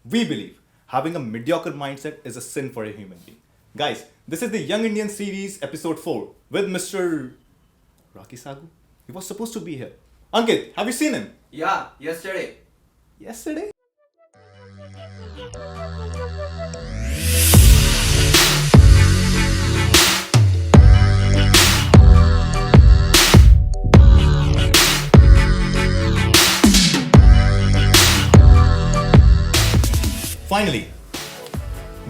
we believe having a mediocre mindset is a sin for a human being. Guys, this is the Young Indian series, episode 4, with Mr. Rocky Sagu. He was supposed to be here. Ankit, have you seen him? Yeah, yesterday. Yesterday? Finally,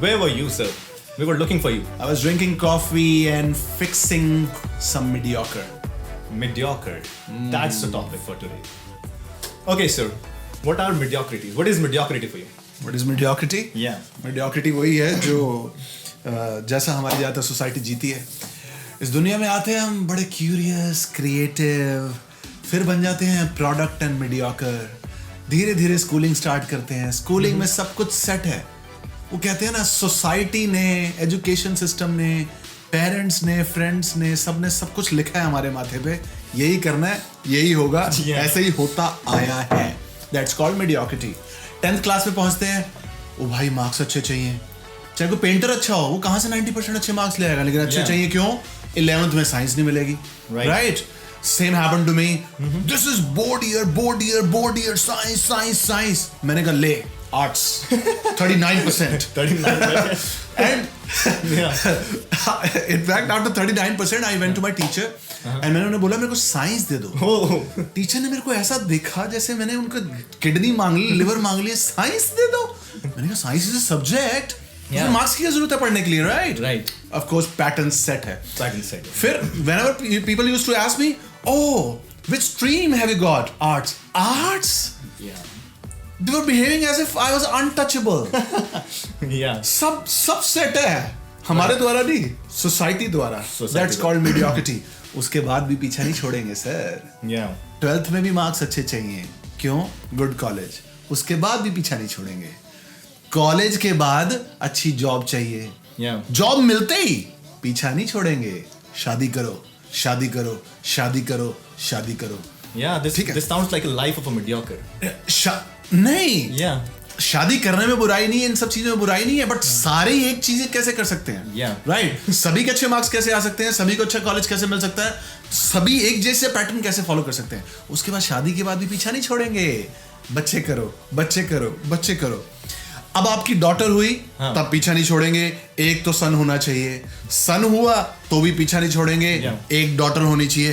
where were you, sir? We were looking for you. I was drinking coffee and fixing some mediocre. Mediocre. That's the topic for today. Okay, sir. What are mediocrities? What is mediocrity for you? What is mediocrity? Yeah. Mediocrity वही है जो जैसा हमारी ज़्यादातर society जीती है. इस दुनिया में आते हैं हम बड़े क्यूरियस, क्रिएटिव, फिर बन जाते हैं प्रोडक्ट एंड मीडियोकर. धीरे धीरे स्कूलिंग स्टार्ट करते हैं. स्कूलिंग में सब कुछ सेट है. वो कहते हैं ना, सोसाइटी ने, एजुकेशन सिस्टम ने, पेरेंट्स ने, फ्रेंड्स ने, सब ने सब कुछ लिखा है हमारे माथे पे. यही करना है, यही होगा, ऐसे ही होता आया है. That's called mediocrity. 10th class में पहुंचते हैं, ओ भाई मार्क्स अच्छे चाहिए. चाहे कोई पेंटर अच्छा हो, वो कहाँ से 90% अच्छे मार्क्स ले आएगा, लेकिन अच्छे चाहिए. क्यों? 11th में साइंस नहीं मिलेगी. Right? Same happened to me. This is board year, science. मैंने कहा ले, arts, 39%. 39%. And in fact, after 39%, I went to my teacher and मैंने उन्हें बोला मेरे को साइंस दे दो. टीचर ने मेरे को ऐसा देखा जैसे मैंने उनका किडनी मांग ली, लिवर मांग लिया. साइंस दे दो. मैंने कहा science is a subject. Marks की क्या जरूरत है पढ़ने के लिए? Right. Of course pattern set है. फिर whenever people used to ask me, oh, which stream have you got? Arts? Yeah. They were behaving as if I was untouchable. Yeah. सब सेट है हमारे द्वारा नहीं, सोसाइटी द्वारा. That's called mediocrity. उसके बाद भी पीछा नहीं छोड़ेंगे सर. Yeah. 12th में भी मार्क्स अच्छे चाहिए. क्यों? Good college. उसके बाद भी पीछा नहीं छोड़ेंगे. कॉलेज के बाद अच्छी जॉब चाहिए. Yeah. जॉब मिलते ही पीछा नहीं छोड़ेंगे. शादी करो. Yeah, this sounds like a life of a mediocre. नहीं. Yeah. शादी करने में बुराई नहीं है, इन सब चीजों में बुराई नहीं है, बट सारे एक चीजें कैसे कर सकते हैं? Yeah. राइट. सभी के अच्छे मार्क्स कैसे आ सकते हैं? सभी को अच्छा कॉलेज कैसे मिल सकता है? सभी एक जैसे पैटर्न कैसे फॉलो कर सकते हैं? उसके बाद शादी के बाद भी पीछा नहीं छोड़ेंगे. बच्चे करो. अब आपकी डॉटर हुई, तब पीछा नहीं छोड़ेंगे. एक तो सन होना चाहिए. सन हुआ तो भी पीछा नहीं छोड़ेंगे. एक डॉटर होनी चाहिए.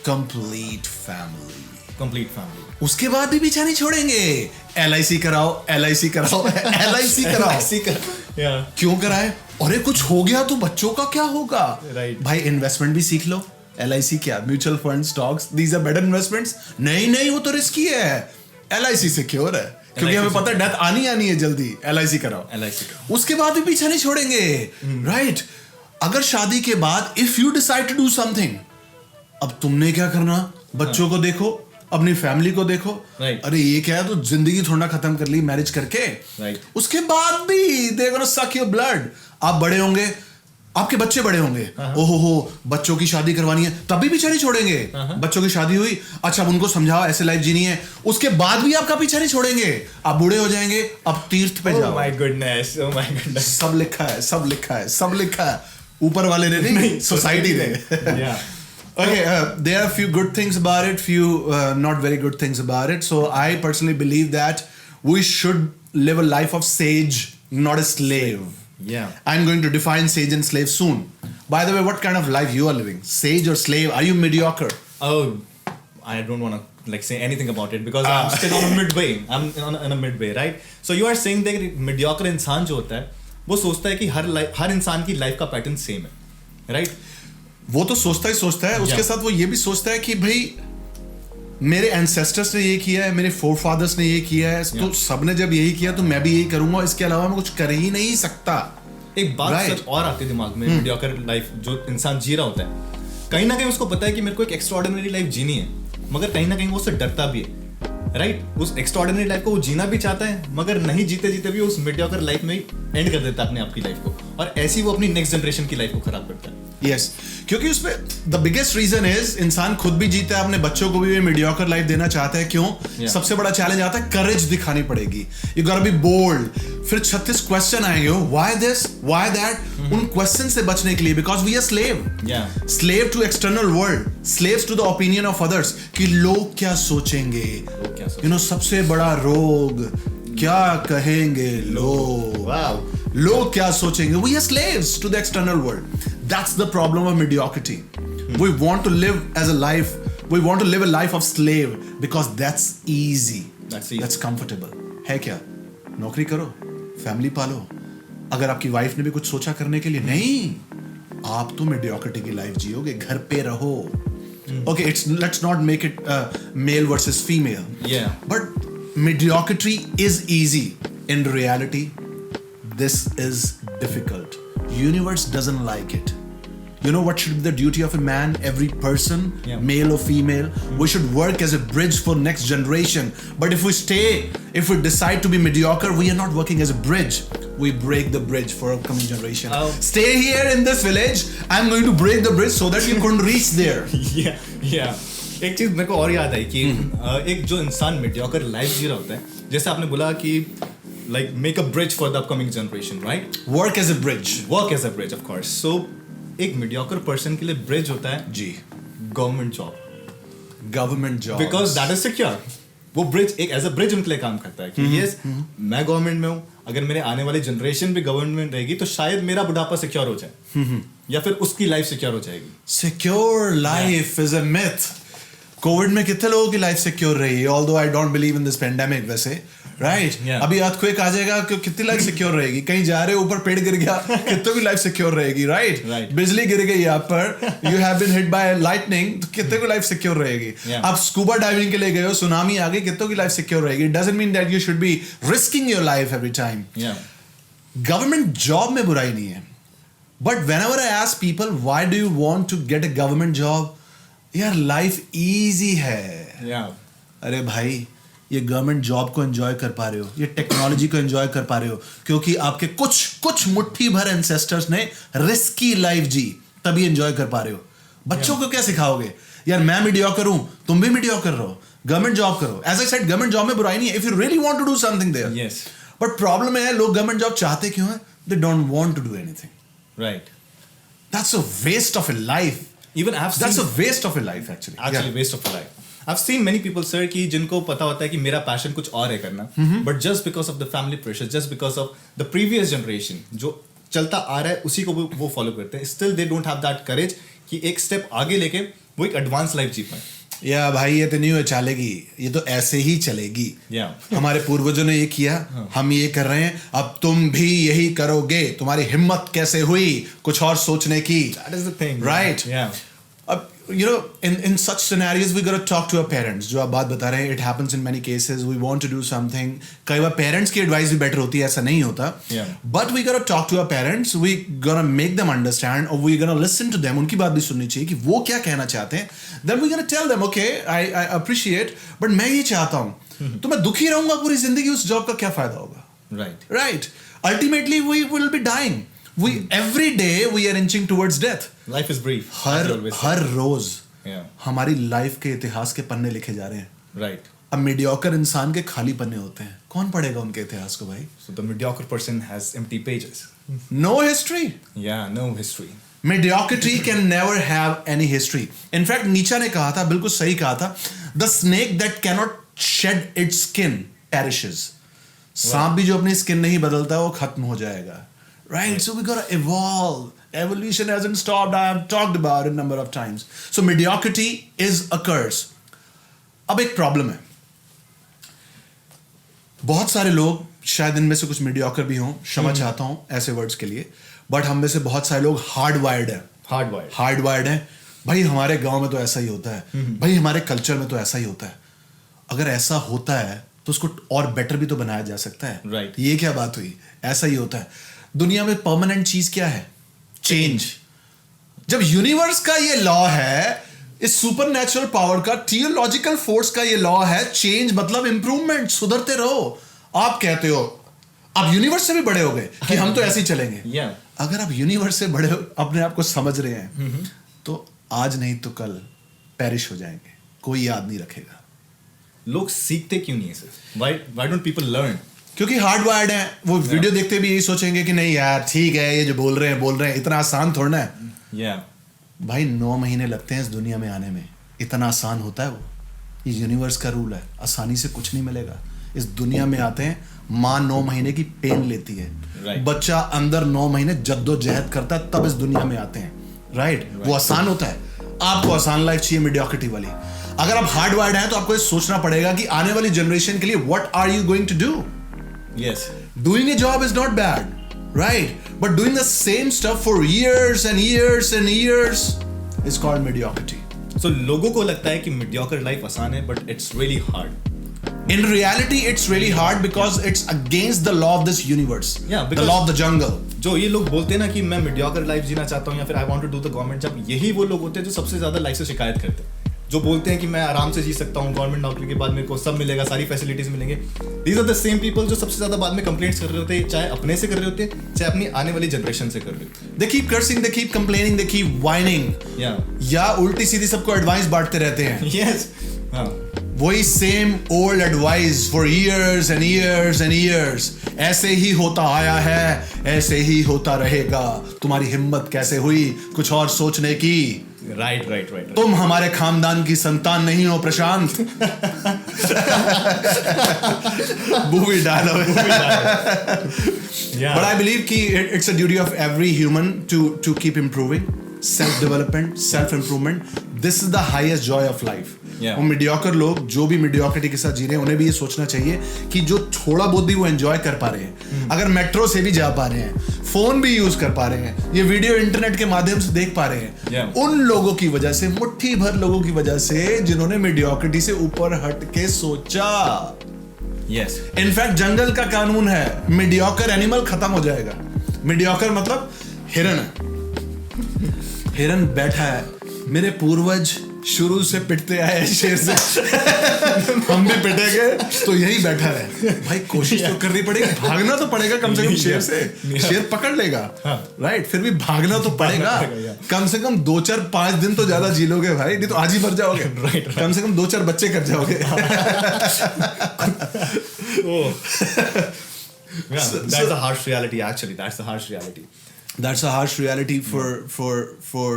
Complete family. उसके बाद भी पीछा नहीं छोड़ेंगे. LIC कराओ. क्यों कराए? अरे कुछ हो गया तो बच्चों का क्या होगा? भाई इन्वेस्टमेंट भी सीख लो. LIC क्या? Mutual fund, stocks, these are better investments. नहीं, वो तो रिस्की है. LIC सिक्योर है, क्योंकि हमें पता है डेथ आनी है जल्दी. LIC कराओ. उसके बाद भी पीछा नहीं छोड़ेंगे. राइट. अगर शादी के बाद if you decide to do something, अब तुमने क्या करना? बच्चों को देखो, अपनी फैमिली को देखो. अरे ये क्या है, तो जिंदगी थोड़ा खत्म कर ली मैरिज करके. उसके बाद भी दे गोना सक योर ब्लड. आप बड़े होंगे, आपके बच्चे बड़े होंगे. ओहो, बच्चों की शादी करवानी है, तब भी पीछा नहीं छोड़ेंगे. बच्चों की शादी हुई, अच्छा अब उनको समझाओ ऐसे लाइफ जीनी है. उसके बाद भी आपका पीछा नहीं छोड़ेंगे. आप बूढ़े हो जाएंगे, अब तीर्थ पे जाओ. Oh my goodness. सब लिखा है. ऊपर वाले ने नहीं, सोसाइटी ने. Yeah. Okay, there are a few good things about it, few not very good things about it. So I personally believe that we should live a life of sage, not a slave. Yeah. I'm going to define sage and slave soon. By the way, what kind of life you are living? Sage or slave? Are you mediocre? Oh, I don't want to say anything about it because I'm still on a midway. I'm in a midway, right? So you are saying that mediocre इंसान जो होता है, वो सोचता है कि हर इंसान की लाइफ का पैटर्न सेम है, right? वो तो सोचता है. उसके साथ वो ये भी सोचता है कि भाई मेरे एंसेस्टर्स ने ये किया है, मेरे फोरफादर्स ने ये किया है, तो सबने जब यही किया तो मैं भी यही करूंगा. इसके अलावा मैं कुछ कर ही नहीं सकता. एक बात सर और आती है दिमाग में, मीडियोकर लाइफ जो इंसान जी रहा होता है, कहीं ना कहीं उसको पता है कि मेरे को एक एक्स्ट्राऑर्डिनरी लाइफ जीनी है, मगर कहीं ना कहीं वो उससे डरता भी है. राइट. उस एक्स्ट्राऑर्डिनरी लाइफ को वो जीना भी चाहता है, मगर नहीं जीते जीते भी उस मीडियोकर लाइफ में ही एंड कर देता है अपने आप की लाइफ को, और ऐसी वो अपनी नेक्स्ट जनरेशन की लाइफ को खराब करता है. यस क्योंकि उसमें द बिगेस्ट रीजन इज इंसान खुद भी जीता है, अपने बच्चों को भी मीडियोकर लाइफ देना चाहता है. क्यों? सबसे बड़ा चैलेंज आता है करेज दिखानी पड़ेगी. You got to be bold. फिर 36 क्वेश्चन आएंगे, व्हाई दिस, व्हाई दैट. उन क्वेश्चन से बचने के लिए, because we are slave to external world, slaves to the opinion of others, कि लोग क्या सोचेंगे. यू नो सबसे बड़ा रोग, क्या कहेंगे लोग, लोग क्या सोचेंगे. We are slaves to the external world. That's the problem of mediocrity. We want to live as a life. We want to live a life of slave because that's easy. That's comfortable. है क्या? नौकरी करो, family पालो. अगर आपकी wife ने भी कुछ सोचा करने के लिए, नहीं, आप तो mediocrity की लाइफ जियोगे. घर पे रहो. Okay, let's not make it male versus female. Yeah. But mediocrity is easy. In reality, this is difficult. Universe doesn't like it. You know what should be the duty of a man? Every person, male or female, we should work as a bridge for next generation. But if we decide to be mediocre, we are not working as a bridge. We break the bridge for a coming generation. Stay here in this village. I'm going to break the bridge so that you couldn't reach there. Yeah. एक चीज मेरे को और याद आई कि एक जो इंसान mediocre लाइफ जी रहा होता है, जैसे आपने बोला कि like make a bridge for the upcoming generation, right? Work as a bridge. Work as a bridge, of course. So एक mediocre person के लिए bridge होता है जी government job. Government job. Because that is secure. वो bridge एक as a bridge उनके लिए काम करता है कि yes मैं government में हूँ, अगर मेरे आने वाली generation भी government में रहेगी तो शायद मेरा बुढ़ापा secure हो जाए या फिर उसकी life secure हो जाएगी. Secure life is a myth. Covid में कितने लोगों की लाइफ सिक्योर रही है, although I don't believe in this pandemic वैसे, राइट? अभी अर्थक्वेक आ जाएगा, कितनी लाइफ सिक्योर रहेगी? कहीं जा रहे हो, ऊपर पेड़ गिर गया, कितनों की लाइफ सिक्योर रहेगी, राइट? बिजली गिर गई यहाँ पर, you have been hit by lightning, तो कितने की लाइफ सिक्योर रहेगी? आप स्कूबा डाइविंग के लिए गए हो, सुनामी आ गई, कितनों की लाइफ सिक्योर रहेगी? It doesn't mean that you should be risking your life every time. Government job में बुराई नहीं है, but whenever I ask people why do you want to get a government job, यार life easy है. अरे भाई, ये गवर्नमेंट जॉब को एंजॉय कर पा रहे हो, ये टेक्नोलॉजी को एंजॉय कर पा रहे हो क्योंकि आपके कुछ मुट्ठी भर एंसेस्टर्स ने रिस्की लाइफ जी, तभी एंजॉय कर पा रहे हो. बच्चों को क्या सिखाओगे? यार मैं मीडियोकर हूं, तुम भी मीडियोकर रहो, गवर्नमेंट जॉब करो. As I said, government job में बुराई नहीं है if you really want to do something there. But problem है, लोग गवर्नमेंट जॉब चाहते क्यों है? They don't want to do anything. Right. That's a waste of a life. Even I've seen, that's a waste of a life actually. Waste of a life. I've seen many people sir कि जिनको पता होता है कि मेरा passion कुछ और है करना, but just because of the family pressure, just because of the previous generation जो चलता आ रहा है उसी को वो follow करते हैं. Still they don't have that courage कि एक step आगे लेके वो एक advanced life जी पाए. या भाई ये तो नहीं हो चलेगी, ये तो ऐसे ही चलेगी. हमारे पूर्वजों ने ये किया, हम ये कर रहे हैं, अब तुम भी यही करोगे. तुम्हारी हिम्मत कैसे हुई कुछ और सोचने की? That is the thing, right? अब you know in such scenarios we got to talk to our parents. जो आप बात बता रहे हैं, it happens in many cases. We want to do something. कई बार parents की advice भी better होती है, ऐसा नहीं होता. But we got to talk to our parents. We got to make them understand, or we got to listen to them. उनकी बात भी सुननी चाहिए कि वो क्या कहना चाहते हैं. Then we got to tell them, okay, I appreciate, but मैं ये चाहता हूँ. तो मैं दुखी रहूंगा पूरी जिंदगी, उस जॉब का क्या फायदा होगा? Right. Ultimately we will be dying. Every day we are inching towards death. Life is brief. हर रोज हमारी लाइफ के इतिहास के पन्ने लिखे जा रहे हैं. Right. अब मीडियोकर इंसान के खाली पन्ने होते हैं, कौन पढ़ेगा उनके इतिहास को भाई? So the mediocre person has empty pages. No history. Yeah, no history. Mediocrity can never have any history. In fact, नीचा ने कहा था, बिल्कुल सही कहा था, the snake that cannot shed its skin perishes. सांप भी जो अपनी स्किन नहीं बदलता वो खत्म हो जाएगा. Right, so we gotta evolve. Evolution hasn't stopped. I have talked about it a number of times. So mediocrity is a curse. अब एक प्रॉब्लम है. बहुत सारे लोग, शायद इनमें से कुछ mediocre भी हों, क्षमा चाहता हूं ऐसे वर्ड्स के लिए, बट हम में से बहुत सारे लोग हार्डवायर्ड हैं. हार्डवायर्ड हैं. भाई हमारे गांव में तो ऐसा ही होता है, भाई हमारे कल्चर में तो ऐसा ही होता है. अगर ऐसा होता है तो उसको और बेटर भी तो बनाया जा सकता है. Right. ये क्या बात हुई? ऐसा ही होता है. दुनिया में परमानेंट चीज क्या है? चेंज. जब यूनिवर्स का ये लॉ है, इस सुपरनैचुरल पावर का, थियोलॉजिकल फोर्स का ये लॉ है, चेंज मतलब इंप्रूवमेंट, सुधरते रहो. आप कहते हो आप यूनिवर्स से भी बड़े हो गए कि हम तो ऐसे ही चलेंगे। Yeah. अगर आप यूनिवर्स से बड़े अपने आप को समझ रहे हैं तो आज नहीं तो कल पेरिश हो जाएंगे, कोई याद नहीं रखेगा। लोग सीखते क्यों नहीं है sir? Why don't people learn? क्योंकि हार्ड वायर्ड है वो। वीडियो देखते भी यही सोचेंगे कि नहीं यार ठीक है, ये जो बोल रहे हैं इतना आसान थोड़ा है। Yeah. भाई 9 महीने लगते हैं इस दुनिया में आने में, इतना आसान होता है वो? ये यूनिवर्स का रूल है, आसानी से कुछ नहीं मिलेगा। इस दुनिया में आते हैं, माँ 9 महीने की पेन लेती है, Right. बच्चा अंदर 9 महीने जद्दोजहद करता है, तब इस दुनिया में आते हैं। राइट? वो आसान होता है। आपको आसान लाइफ चाहिए, मीडियोक्रिटी वाली। अगर आप हार्ड वायर्ड हैं तो आपको ये सोचना पड़ेगा कि आने वाली जनरेशन के लिए what are you going to do. Yes. Doing a job is not bad, right? But doing the same stuff for years and years and years is called mediocrity. So लोगों को लगता है कि mediocre life आसान है, but it's really hard. In reality, it's really hard because it's against the law of this universe. Yeah, the because- law of the jungle. जो ये लोग बोलते हैं ना कि मैं mediocre life जीना चाहता हूँ या फिर I want to do the government job, यही वो लोग होते हैं जो सबसे ज्यादा लाइफ से शिकायत करते हैं, जो बोलते हैं कि मैं आराम से जी सकता हूँ, गवर्नमेंट नौकरी के बाद मेरे को सब मिलेगा, सारी फैसिलिटीज मिलेंगे। These are the same people जो सबसे ज्यादा बाद में कंप्लेंट्स कर रहे होते हैं, चाहे अपने से कर रहे होते हैं, चाहे अपनी आने वाली जनरेशन से कर रहे होते They keep cursing, they keep complaining, they keep whining. हैं। या उल्टी सीधी सबको एडवाइस बांटते रहते हैं। Yes. हाँ। वही same old advice for years and years and years. ऐसे ही होता आया है, ऐसे ही होता रहेगा। तुम्हारी हिम्मत कैसे हुई कुछ और सोचने की? Right. तुम हमारे खानदान की संतान नहीं हो Prashant. Movie dialogue. Yeah. But I believe कि it's a duty of every human to keep improving, self-development, self-improvement. This is the highest joy of life. Yeah. वो मीडियोकर लोग जो भी मीडियोक्रिटी के साथ जी रहे हैं, उन्हें भी ये सोचना चाहिए कि जो थोड़ा बहुत भी वो एंजॉय कर पा रहे हैं, अगर मेट्रो से भी जा पा रहे हैं, फोन भी यूज कर पा रहे हैं, ये वीडियो इंटरनेट के माध्यम से देख पा रहे हैं, Yeah. उन लोगों की वजह से, मुट्ठी भर लोगों की वजह से जिन्होंने मीडियोक्रिटी से ऊपर हट के सोचा। Yes. इनफैक्ट जंगल का कानून है, मीडियोकर एनिमल खत्म हो जाएगा। मीडियोकर मतलब हिरन है। हिरन बैठा है, मेरे पूर्वज शुरू से पिटते आए शेर से, हम भी पिटेंगे, तो यही बैठा है। भाई कोशिश तो करनी पड़ेगी, भागना तो पड़ेगा कम से कम शेर से। शेर पकड़ लेगा, राइट? फिर भी भागना तो पड़ेगा। कम से कम 2-4-5 दिन तो ज्यादा जी लोगे भाई, नहीं तो आज ही मर जाओगे। Right. कम से कम 2-4 बच्चे कर जाओगे। Yeah, that's a harsh reality actually. That's a harsh reality. That's a harsh reality for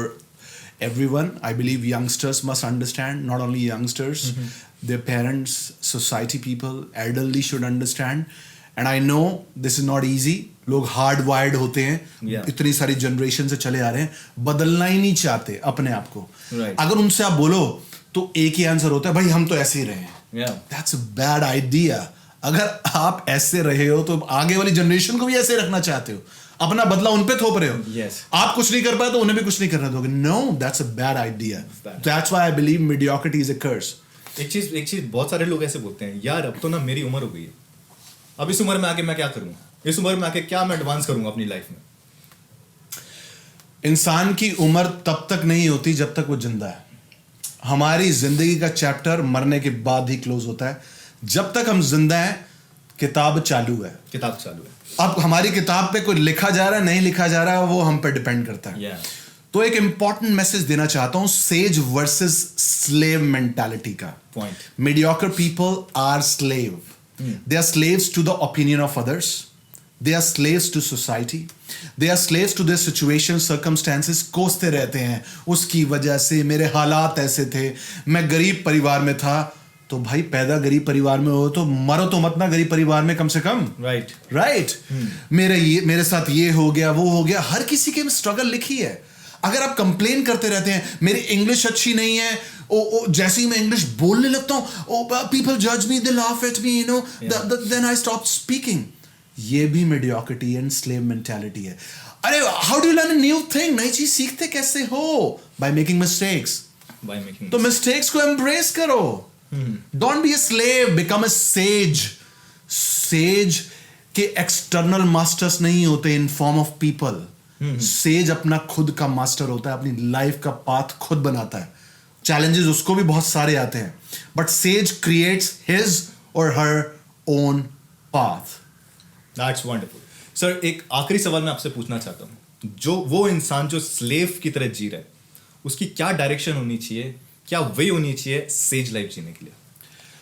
everyone. I believe youngsters must understand, not only youngsters, their parents, society people, elderly should understand. And I know this is not easy. लोग hard wired होते हैं, Yeah. इतनी सारी generation से चले आ रहे हैं, बदलना ही नहीं चाहते अपने आप को। Right. अगर उनसे आप बोलो तो एक ही आंसर होता है, भाई हम तो ऐसे ही रहे हैं। Yeah. That's a bad idea. अगर आप ऐसे रहे हो तो आगे वाली जनरेशन को भी ऐसे रखना चाहते हो, अपना बदला उन पे थोप रहे हो। Yes. आप कुछ नहीं कर पाए तो उन्हें भी कुछ नहीं करने दोगे। No, that's a bad idea. Bad. That's why I believe mediocrity is a curse. एक चीज बहुत सारे लोग ऐसे बोलते हैं, यार अब तो ना मेरी उम्र हो गई है, अब इस उम्र में आके मैं क्या करूँ, इस उम्र में आके क्या मैं एडवांस करूंगा अपनी लाइफ में। इंसान की उम्र तब तक नहीं होती जब तक वो जिंदा है। हमारी जिंदगी का चैप्टर मरने के बाद ही क्लोज होता है। जब तक हम जिंदा हैं किताब चालू है। किताब चालू है। अब हमारी किताब पे कोई लिखा जा रहा है नहीं लिखा जा रहा है वो हम पे डिपेंड करता है। Yeah. तो एक इंपॉर्टेंट मैसेज देना चाहता हूं सेज वर्सेस स्लेव मेंटालिटी का। Point. Mediocre people are slave. They are slaves to the opinion of others. They are slaves to society. They are slaves to their situations, circumstances. कोसते रहते हैं, उसकी वजह से मेरे हालात ऐसे थे, मैं गरीब परिवार में था। तो भाई पैदा गरीब परिवार में हो तो मरो तो मत ना गरीब परिवार में कम से कम। राइट। मेरे साथ ये हो गया वो हो गया, हर किसी के स्ट्रगल लिखी है। अगर आप कंप्लेन करते रहते हैं मेरी इंग्लिश अच्छी नहीं है, जैसे ही मैं इंग्लिश बोलने लगता हूँ पीपल जज me, they laugh at me, you know, then I stop speaking. ये भी मेडियोक्रिटी एंड स्लेव मेंटालिटी है। अरे how do you learn a new thing? नई चीज सीखते कैसे हो? By making mistakes. तो मिस्टेक्स को एम्ब्रेस करो। Don't be a slave, become a sage. Sage के एक्सटर्नल मास्टर्स नहीं होते in form of people. Sage अपना खुद का मास्टर होता है, अपनी लाइफ का पाथ खुद बनाता है। चैलेंजेस उसको भी बहुत सारे आते हैं, बट सेज क्रिएट्स हिज और her own path. That's wonderful sir. एक आखिरी सवाल मैं आपसे पूछना चाहता हूँ, जो वो इंसान जो स्लेव की तरह जी रहा है, उसकी क्या डायरेक्शन होनी चाहिए, क्या वे होनी चाहिए सेज लाइफ जीने के लिए?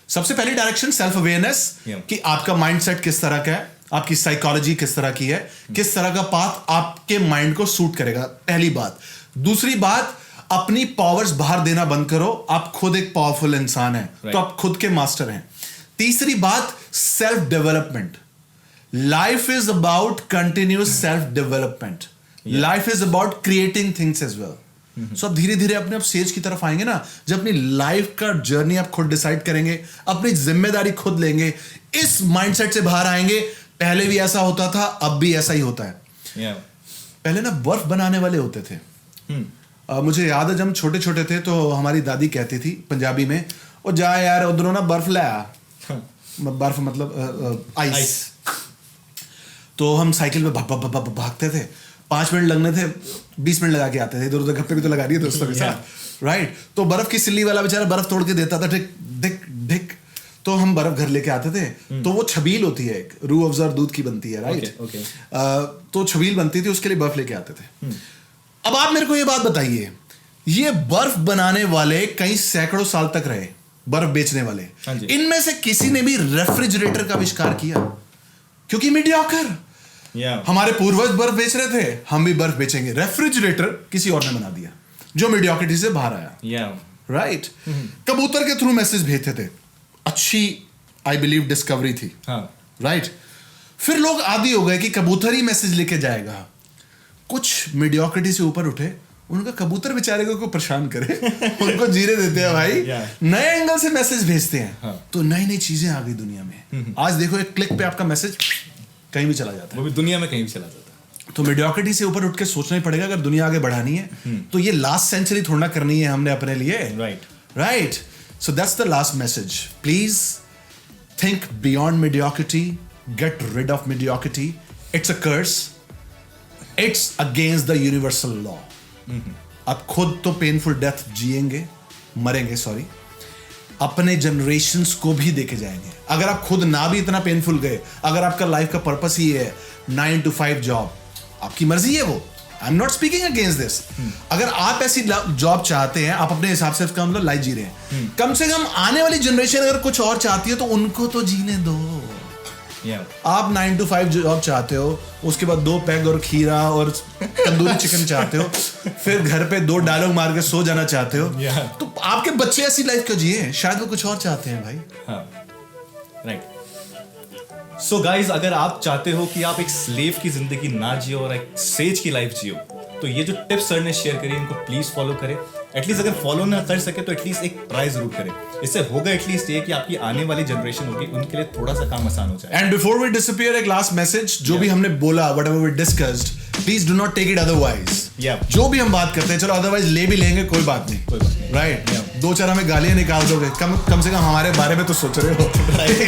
सबसे पहली डायरेक्शन सेल्फ अवेयरनेस, कि आपका माइंडसेट किस तरह का है, आपकी साइकोलॉजी किस तरह की है, किस तरह का पाथ आपके माइंड को सूट करेगा, पहली बात। दूसरी बात, अपनी पावर्स बाहर देना बंद करो, आप खुद एक पावरफुल इंसान है, तो आप खुद के मास्टर हैं। तीसरी बात, self development. Life is about continuous self development, life is about creating things as well. So आप धीरे धीरे अपने आप सेज की तरफ आएंगे ना, जब अपनी लाइफ का जर्नी आप खुद डिसाइड करेंगे, अपनी जिम्मेदारी खुद लेंगे, इस माइंडसेट से बाहर आएंगे। पहले भी ऐसा होता था, अब भी ऐसा ही होता है। पहले ना बर्फ बनाने वाले होते थे। मुझे याद है जब हम छोटे छोटे थे तो हमारी दादी कहती थी पंजाबी में, ओ जा यार उधरों ना बर्फ ले आ। बर्फ मतलब आइस। तो हम साइकिल में भागते थे, 5 मिनट लगने थे, 20 मिनट लगा के आते थे। इधर उधर गप्पे भी तो लगा दिए दोस्तों के साथ, राइट। तो बर्फ की सिल्ली वाला बेचारा बर्फ तोड़ के देता था, ढिक ढिक ढिक। तो हम बर्फ घर लेके आते थे। तो वो छबील होती है, एक रूह अफ़ज़ा दूध की बनती है, राइट। तो छबील बनती थी, उसके लिए बर्फ लेके आते थे। अब आप मेरे को ये बात बताइए, ये बर्फ बनाने वाले कई सैकड़ों साल तक रहे, बर्फ बेचने वाले, इनमें से किसी ने भी रेफ्रिजरेटर का आविष्कार किया? क्योंकि मीडियोकर। हमारे पूर्वज बर्फ बेच रहे थे, हम भी बर्फ बेचेंगे। रेफ्रिजरेटर किसी और ने बना दिया, जो मीडियोक्रिटी से बाहर आया, राइट। कबूतर के थ्रू मैसेज भेजते थे, अच्छी आई बिलीव डिस्कवरी थी, राइट। फिर लोग आदी हो गए कि कबूतर ही मैसेज लेके जाएगा। कुछ मीडियोक्रिटी से ऊपर उठे, उनका कबूतर बेचारे को परेशान करे, उनको जीरे देते हैं भाई, नए एंगल से मैसेज भेजते हैं। तो नई नई चीजें आ गई दुनिया में। आज देखो एक क्लिक पे आपका मैसेज कहीं भी चला जाता है, वो भी दुनिया में कहीं भी चला जाता है। तो मीडियोक्रिटी से ऊपर उठ के सोचना ही पड़ेगा, अगर दुनिया आगे बढ़ानी है तो ये लास्ट सेंचुरी थोड़ा करनी है हमने अपने लिए, right. So that's the last message. Please think beyond mediocrity, get rid of mediocrity. It's a curse, it's against the universal law. आप खुद तो पेनफुल डेथ जिएंगे, मरेंगे, सॉरी, अपने जनरेशन्स को भी देके जाएंगे। अगर आप खुद ना भी इतना पेनफुल गए, अगर आपका लाइफ का पर्पस ही है 9 to 5 जॉब, आपकी मर्जी है वो, I am not speaking against this. अगर आप ऐसी जॉब चाहते हैं, आप अपने हिसाब से उसका मतलब लाइफ जी रहे हैं, कम से कम आने वाली जनरेशन अगर कुछ और चाहती है तो उनको तो जीने दो। आप 9 to 5 जॉब चाहते हो, उसके बाद 2 पैग और खीरा और तंदूरी चिकन चाहते हो, फिर घर पे 2 डायलॉग मार के सो जाना चाहते हो, तो आपके बच्चे ऐसी लाइफ क्यों जिए? शायद वो कुछ और चाहते हैं भाई। राइट। सो गाइज, अगर आप चाहते हो कि आप एक स्लेव की जिंदगी ना जियो और एक सेज की लाइफ जियो, तो ये जो टिप्स सर ने शेयर करी इनको प्लीज फॉलो करें। एटलीस्ट अगर फॉलो ना कर सके तो एटलीस्ट एक ट्राई जरूर करें। इससे होगा एटलीस्ट ये कि आपकी आने वाली जनरेशन होगी, उनके लिए थोड़ा सा काम आसान हो जाए। एंड बिफोर वी डिसअपीयर, एक लास्ट मैसेज, जो भी हमने बोला, whatever we discussed, please do not take it otherwise. जो भी हम बात करते हैं, चलो अदरवाइज ले भी लेंगे, कोई बात नहीं, राइट। 2-4 हमें गालियां निकाल दोगे, कम से कम हमारे बारे में तो सोच रहे हो,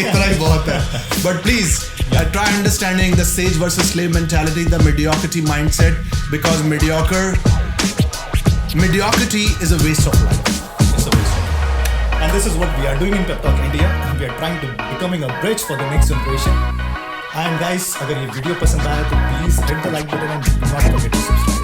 इतना ही बहुत है। But please try understanding the sage versus slave mentality, the mediocrity mindset, because mediocrity is a waste of life. It's a waste of life. And this is what we are doing in Pep Talk India. We are trying to becoming a bridge for the next generation. And guys, अगर ये video पसंद आया तो please hit the like button and do not forget to subscribe.